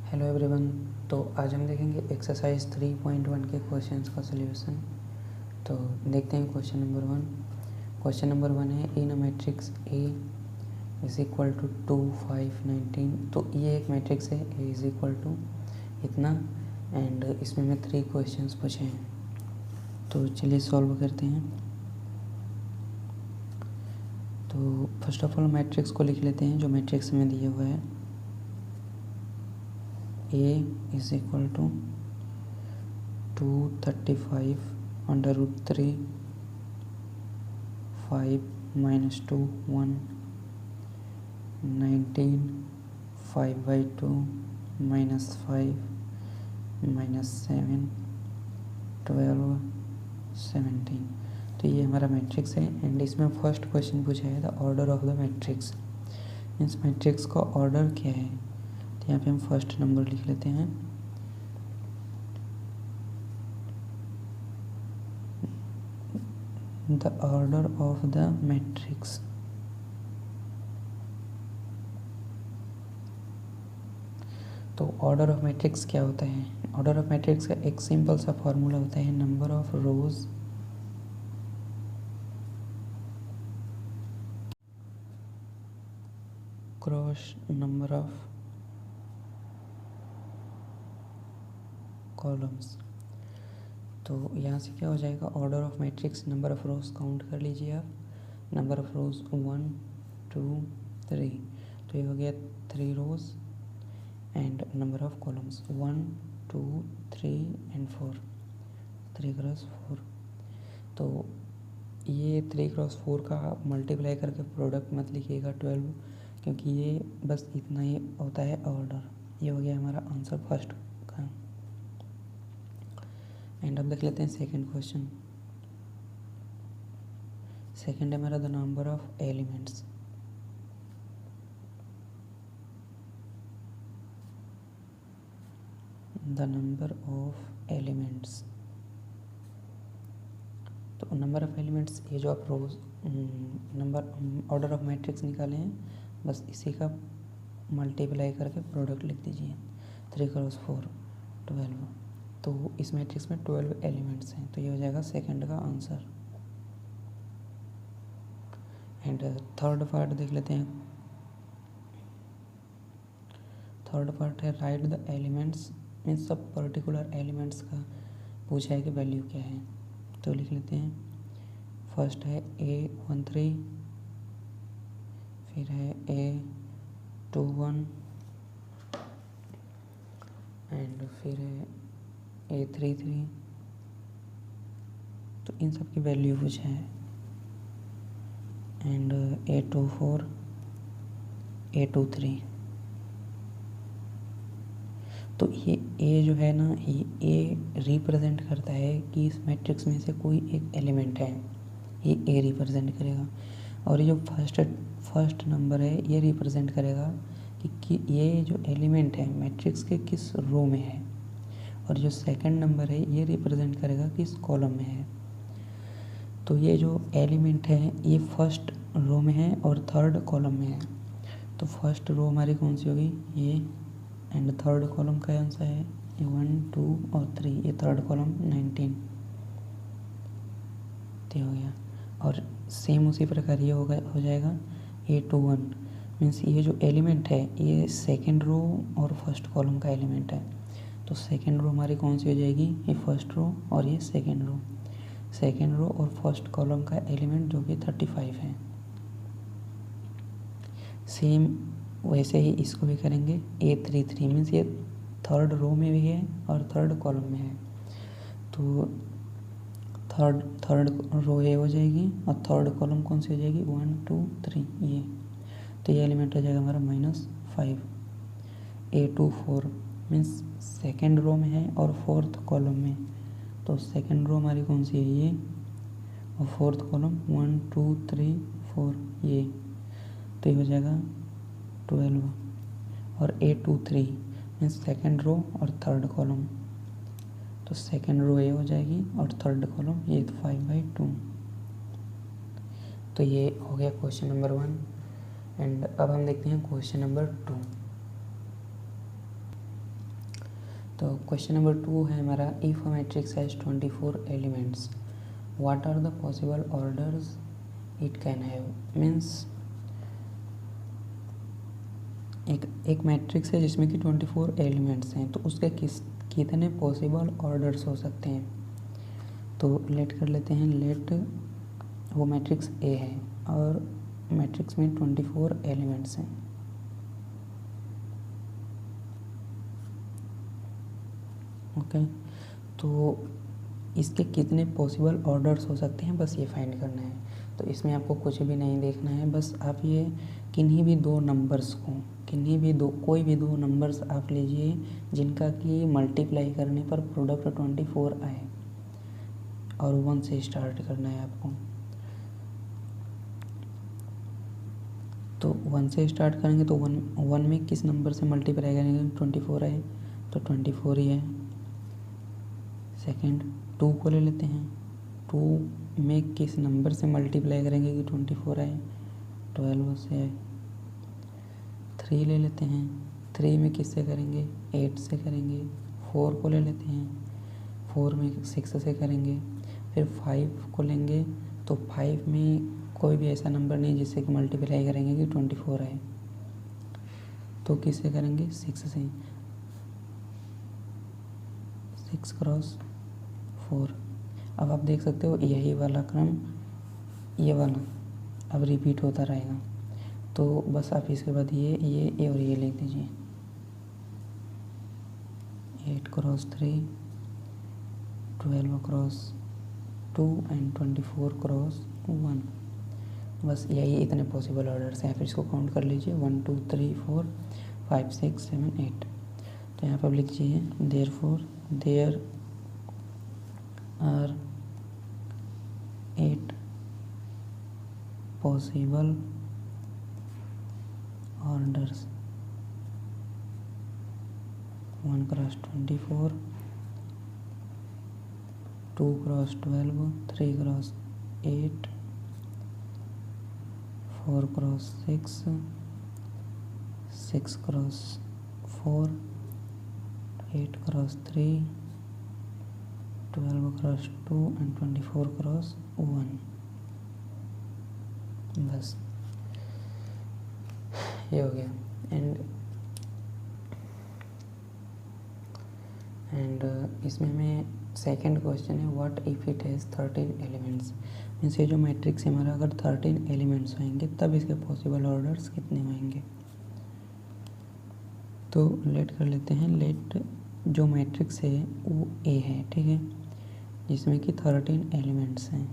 Hello everyone. तो आज हम देखेंगे एक्सरसाइज 3.1 के क्वेश्चंस का सॉल्यूशन। तो देखते हैं क्वेश्चन नंबर 1। क्वेश्चन नंबर 1 है in a matrix A is equal to 2 5 19। तो ये एक मैट्रिक्स है, ए इज इक्वल टू इतना, एंड इसमें मैं 3 क्वेश्चंस पूछे हैं। तो चलिए सॉल्व करते हैं। तो फर्स्ट ऑफ ऑल मैट्रिक्स को लिख लेते हैं जो मैट्रिक्स में दिया हुआ है। A is equal to 235 under root 3 5 minus 2 1 19 5 by 2 minus 5 minus 7 12 17। तो ये हमारा मैट्रिक्स है एंड इसमें फर्स्ट क्वेश्चन पूछा है the order of the matrix. इस मैट्रिक्स का ऑर्डर क्या है, तो यहाँ पे हम फर्स्ट नंबर लिख लेते हैं। The order of the matrix. तो ऑर्डर ऑफ मैट्रिक्स क्या होता है? ऑर्डर ऑफ मैट्रिक्स का एक सिंपल सा फॉर्मूला होता है number of rose cross number of columns. तो यहाँ से क्या हो जाएगा, order of matrix number of rose count कर लीजिए आप। नंबर ऑफ रोज 1 2 3, तो ये हो गया 3 rows and number of columns 1 2 3 and 4, 3 cross 4। तो ये 3 क्रॉस 4 का मल्टीप्लाई करके प्रोडक्ट मत लिखिएगा 12, क्योंकि ये बस इतना ही होता है ऑर्डर। ये हो गया हमारा आंसर फर्स्ट का। एंड अब देख लेते हैं सेकंड क्वेश्चन। सेकंड है हमारा the number of elements. The number of elements. तो नंबर ऑफ एलिमेंट्स, ये जो आप रोज नंबर ऑर्डर ऑफ मैट्रिक्स निकाले हैं, बस इसी का मल्टीप्लाई करके प्रोडक्ट लिख दीजिए। 3 क्रॉस 4 12। तो इस मैट्रिक्स में 12 एलिमेंट्स हैं, तो ये हो जाएगा सेकंड का आंसर। एंड थर्ड पार्ट देख लेते हैं। थर्ड पार्ट है राइट द एलिमेंट्स, इन सब पर्टिकुलर एलिमेंट्स का पूछा है कि वैल्यू क्या है। तो लिख लेते हैं। फर्स्ट है A13, फिर है A21 एंड फिर है A33। तो इन सब की वैल्यू पूछा है। And A24 A23। तो ये ए जो है ना, ये ए रिप्रेजेंट करता है कि इस मैट्रिक्स में से कोई एक एलिमेंट है, ये ए रिप्रेजेंट करेगा। और ये जो फर्स्ट नंबर है ये रिप्रेजेंट करेगा कि ये जो एलिमेंट है मैट्रिक्स के किस रो में है। और जो सेकंड नंबर है ये रिप्रेजेंट करेगा किस कॉलम में है। तो ये जो एलिमेंट है ये फर्स्ट रो में है और थर्ड कॉलम में है। तो फर्स्ट रो हमारी कौन सी होगी, ये, एंड थर्ड कॉलम का आंसर है 1 2 और 3। ये थर्ड कॉलम 19 तो हो गया। और सेम उसी प्रकार ये हो जाएगा A21, मीन्स ये जो एलिमेंट है ये सेकंड रो और फर्स्ट कॉलम का एलिमेंट है। तो सेकंड रो हमारी कौन सी हो जाएगी, ये फर्स्ट रो और ये सेकंड रो। सेकंड रो और फर्स्ट कॉलम का एलिमेंट जो कि 35 है। सेम वैसे ही इसको भी करेंगे। A33 मीन्स ये थर्ड रो में भी है और थर्ड कॉलम में है। तो थर्ड रो ए हो जाएगी और थर्ड कॉलम कौन सी हो जाएगी, 1 2 3 ये। तो ये एलिमेंट हो जाएगा हमारा -5। A24 मीन्स सेकेंड रो में है और फोर्थ कॉलम में। तो सेकेंड रो हमारी कौन सी है, ये, और फोर्थ कॉलम 1 2 3 4 ये। तो ये हो जाएगा 12। और A23 मीन्स सेकेंड रो और थर्ड कॉलम। तो सेकेंड रो ए हो जाएगी और थर्ड कॉलम ये 5/2। तो ये हो गया क्वेश्चन नंबर 1। एंड अब हम देखते हैं क्वेश्चन नंबर 2। तो क्वेश्चन नंबर 2 है हमारा, if a matrix has 24 elements what are the possible orders it can have. Means एक मैट्रिक्स है जिसमें कि 24 एलिमेंट्स हैं, तो उसके कितने पॉसिबल ऑर्डर्स हो सकते हैं। तो लेट कर लेते हैं, लेट वो मैट्रिक्स ए है और मैट्रिक्स में 24 एलिमेंट्स हैं। ओके, तो इसके कितने पॉसिबल ऑर्डर्स हो सकते हैं, बस ये फाइंड करना है। तो इसमें आपको कुछ भी नहीं देखना है, बस आप ये किन्हीं भी दो नंबर्स को, कोई भी दो नंबर्स आप लीजिए जिनका कि मल्टीप्लाई करने पर प्रोडक्ट 24 आए और 1 से स्टार्ट करना है आपको। तो 1 से स्टार्ट करेंगे तो 1 में किस नंबर से मल्टीप्लाई करेंगे, 24 आए तो 24 ही है। सेकेंड 2 को ले लेते हैं, 2 में किस नंबर से मल्टीप्लाई करेंगे कि 24 आए, 12 से आए। 3 ले लेते हैं, 3 में किससे करेंगे, 8 से करेंगे। 4 को ले लेते हैं, 4 में 6 से करेंगे। फिर 5 को लेंगे तो 5 में कोई भी ऐसा नंबर नहीं जिससे कि मल्टीप्लाई करेंगे कि 24 आए, तो किससे करेंगे, 6 से। 6 क्रॉस 4। अब आप देख सकते हो यही वाला क्रम, ये वाला अब रिपीट होता रहेगा। तो बस आप इसके बाद ये और ये लिख दीजिए, 8 क्रॉस 3, 12 क्रॉस 2 एंड 24 क्रॉस 1। बस यही इतने पॉसिबल ऑर्डर्स हैं। फिर इसको काउंट कर लीजिए, 1 2 3 4 5 6 7 8। तो यहाँ पर लिख लीजिए, therefore there are 8 possible orders, 1 cross 24, 2 cross 12, 3 cross 8, 4 cross 6, 6 cross 4, 8 cross 3, 12 cross 2 and 24 cross 1। बस ये हो गया। एंड इसमें हमें सेकंड क्वेश्चन है, what if it has 13 elements. Means ये जो मैट्रिक्स हमारा अगर 13 एलिमेंट्स होंगे तब इसके पॉसिबल ऑर्डर्स कितने होंगे। तो लेट कर लेते हैं, लेट जो मैट्रिक्स है वो ए है, ठीक है, जिसमें कि 13 एलिमेंट्स हैं।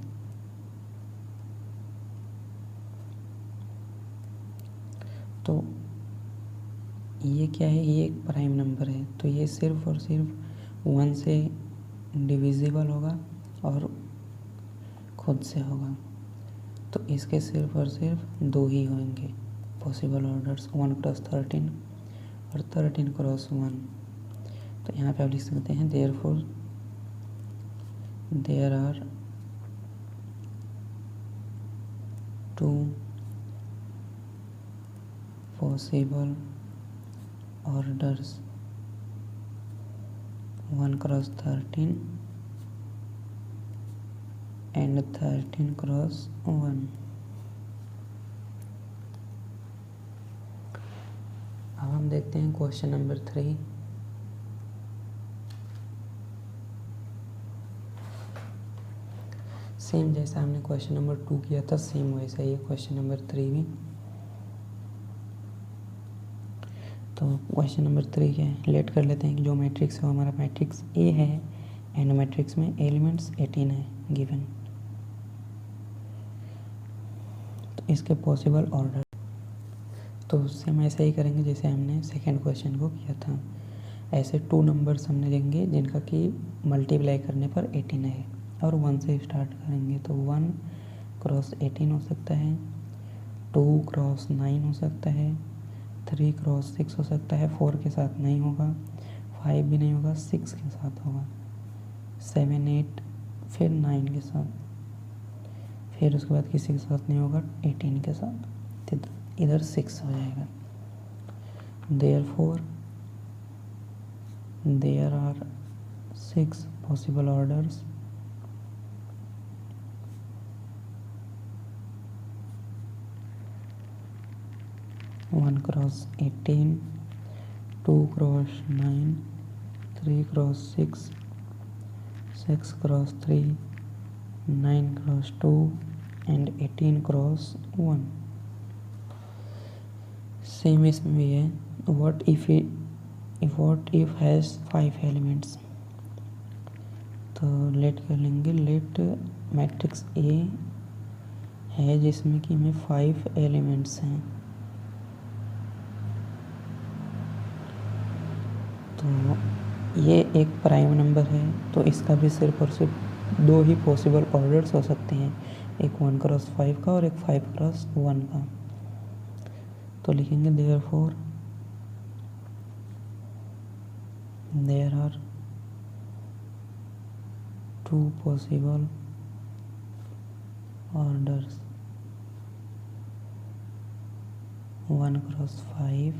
तो ये क्या है, ये एक प्राइम नंबर है, तो ये सिर्फ और सिर्फ 1 से डिविजिबल होगा और खुद से होगा। तो इसके सिर्फ और सिर्फ 2 ही होंगे पॉसिबल ऑर्डर्स, 1 क्रॉस 13 और 13 क्रॉस 1। तो यहाँ पे आप लिख सकते हैं, therefore there are 2 possible orders, 1 cross 13 and 13 cross 1। अब हम देखते हैं क्वेश्चन नंबर 3। सेम जैसा हमने क्वेश्चन नंबर 2 किया था, सेम वैसा ही है क्वेश्चन नंबर 3 भी। तो क्वेश्चन नंबर 3 क्या है, लेट कर लेते हैं कि जो मैट्रिक्स है हमारा मैट्रिक्स ए है एंड मैट्रिक्स में एलिमेंट्स 18 है गिवन। तो इसके पॉसिबल ऑर्डर, तो उससे हम ऐसा ही करेंगे जैसे हमने सेकंड क्वेश्चन को किया था। ऐसे 2 नंबर्स हमने लेंगे जिनका कि मल्टीप्लाई करने पर 18 है और 1 से स्टार्ट करेंगे। तो 1 क्रॉस 18 हो सकता है, 2 क्रॉस 9 हो सकता है, 3 क्रॉस 6 हो सकता है, 4 के साथ नहीं होगा, 5 भी नहीं होगा, 6 के साथ होगा, 7 8 फिर 9 के साथ, फिर उसके बाद किसी के साथ नहीं होगा, 18 के साथ, तो इधर 6 हो जाएगा। Therefore there are 6 possible orders. One cross 18, 2 cross 9, 3 cross 6, 6 cross 3, 9 cross 2 and 18 cross 1. Same इसमें भी है. what if has 5 elements. तो लेट कर लेंगे. लेट मैट्रिक्स ए है जिसमें कि हमें 5 एलिमेंट्स हैं. तो ये एक प्राइम नंबर है, तो इसका भी सिर्फ और सिर्फ 2 ही पॉसिबल ऑर्डर्स हो सकते हैं, एक 1 क्रॉस 5 का और एक 5 क्रॉस 1 का. तो लिखेंगे therefore there are 2 possible orders, 1 cross 5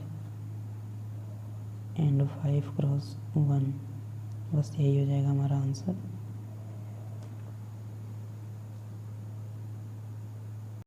and 5 cross 1. बस यही हो जाएगा हमारा आंसर.